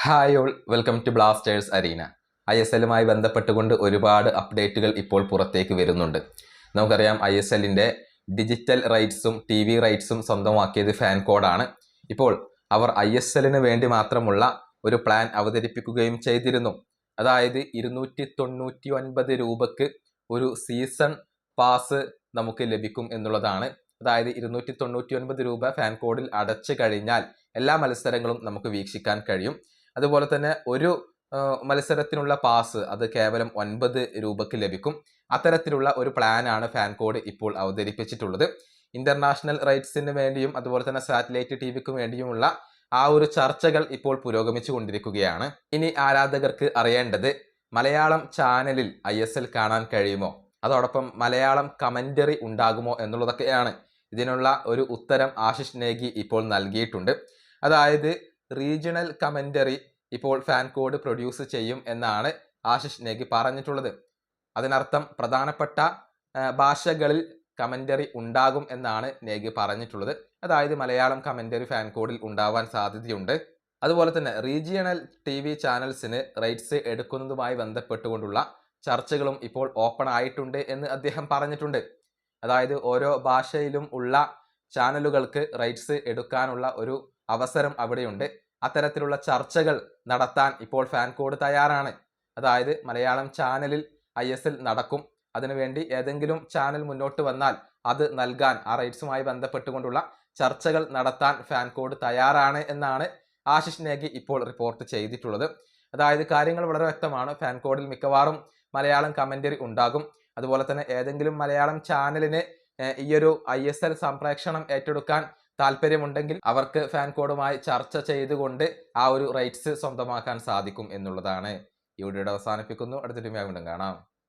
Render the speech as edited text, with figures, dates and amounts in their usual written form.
Hi all, welcome to blasters arena. ISLുമായി ബന്ധപ്പെട്ടുകൊണ്ട് ഒരുപാട് അപ്ഡേറ്റുകൾ ഇപ്പോൾ പുറത്തേക്ക് വരുന്നുണ്ട്. നമുക്കറിയാം ISLിൻ്റെ ഡിജിറ്റൽ റൈറ്റ്സും TV റൈറ്റ്സും സ്വന്തമാക്കിയത് ഫാൻകോഡാണ്. ഇപ്പോൾ അവർ ISLന് വേണ്ടി മാത്രമുള്ള ഒരു പ്ലാൻ അവതരിപ്പിക്കുകയും ചെയ്തിരുന്നു. അതായത് 299 രൂപക്ക് ഒരു സീസൺ പാസ് നമുക്ക് ലഭിക്കും എന്നുള്ളതാണ്. അതായത് 299 രൂപ ഫാൻകോഡിൽ അടച്ചു കഴിഞ്ഞാൽ എല്ലാ മത്സരങ്ങളും നമുക്ക് വീക്ഷിക്കാൻ കഴിയും. അതുപോലെ തന്നെ ഒരു മത്സരത്തിനുള്ള പാസ് അത് കേവലം 9 രൂപക്ക് ലഭിക്കും. അത്തരത്തിലുള്ള ഒരു പ്ലാനാണ് ഫാൻകോഡ് ഇപ്പോൾ അവതരിപ്പിച്ചിട്ടുള്ളത്. ഇന്റർനാഷണൽ റൈറ്റ്സിന് വേണ്ടിയും അതുപോലെ തന്നെ സാറ്റലൈറ്റ് TVക്ക് വേണ്ടിയുമുള്ള ആ ഒരു ചർച്ചകൾ ഇപ്പോൾ പുരോഗമിച്ചു കൊണ്ടിരിക്കുകയാണ്. ഇനി ആരാധകർക്ക് അറിയേണ്ടത് മലയാളം ചാനലിൽ ISL കാണാൻ കഴിയുമോ, അതോടൊപ്പം മലയാളം കമന്ററി ഉണ്ടാകുമോ എന്നുള്ളതൊക്കെയാണ്. ഇതിനുള്ള ഒരു ഉത്തരം ആശിഷ് നേഗി ഇപ്പോൾ നൽകിയിട്ടുണ്ട്. അതായത് റീജിയണൽ കമന്ററി ഇപ്പോൾ ഫാൻകോഡ് പ്രൊഡ്യൂസ് ചെയ്യും എന്നാണ് ആശിഷ് നേഗി പറഞ്ഞിട്ടുള്ളത്. അതിനർത്ഥം പ്രധാനപ്പെട്ട ഭാഷകളിൽ കമന്ററി ഉണ്ടാകും എന്നാണ് നേഗി പറഞ്ഞിട്ടുള്ളത്. അതായത് മലയാളം കമന്ററി ഫാൻകോഡിൽ ഉണ്ടാവാൻ സാധ്യതയുണ്ട്. അതുപോലെ തന്നെ റീജിയണൽ TV ചാനൽസിന് റൈറ്റ്സ് എടുക്കുന്നതുമായി ബന്ധപ്പെട്ടുകൊണ്ടുള്ള ചർച്ചകളും ഇപ്പോൾ ഓപ്പൺ ആയിട്ടുണ്ട് എന്ന് അദ്ദേഹം പറഞ്ഞിട്ടുണ്ട്. അതായത് ഓരോ ഭാഷയിലും ഉള്ള ചാനലുകൾക്ക് റൈറ്റ്സ് എടുക്കാനുള്ള ഒരു അവസരം അവിടെയുണ്ട്. അത്തരത്തിലുള്ള ചർച്ചകൾ നടത്താൻ ഇപ്പോൾ ഫാൻകോഡ് തയ്യാറാണ്. അതായത് മലയാളം ചാനലിൽ ISL നടക്കും. അതിനുവേണ്ടി ഏതെങ്കിലും ചാനൽ മുന്നോട്ട് വന്നാൽ അത് നൽകാൻ ആ റൈറ്റ്സുമായി ബന്ധപ്പെട്ടുകൊണ്ടുള്ള ചർച്ചകൾ നടത്താൻ ഫാൻകോഡ് തയ്യാറാണ് എന്നാണ് ആശിഷ് നേഗി ഇപ്പോൾ റിപ്പോർട്ട് ചെയ്തിട്ടുള്ളത്. അതായത് കാര്യങ്ങൾ വളരെ വ്യക്തമാണ്. ഫാൻകോഡിൽ മിക്കവാറും മലയാളം കമന്ററി ഉണ്ടാകും. അതുപോലെ തന്നെ ഏതെങ്കിലും മലയാളം ചാനലിന് ഈയൊരു ISL സംപ്രേക്ഷണം ഏറ്റെടുക്കാൻ താല്പര്യമുണ്ടെങ്കിൽ അവർക്ക് ഫാൻകോഡുമായി ചർച്ച ചെയ്തുകൊണ്ട് ആ ഒരു റൈറ്റ്സ് സ്വന്തമാക്കാൻ സാധിക്കും എന്നുള്ളതാണ്. ഈ വീഡിയോയുടെ അവസാനിപ്പിക്കുന്നു. അടുത്ത വീണ്ടും കാണാം.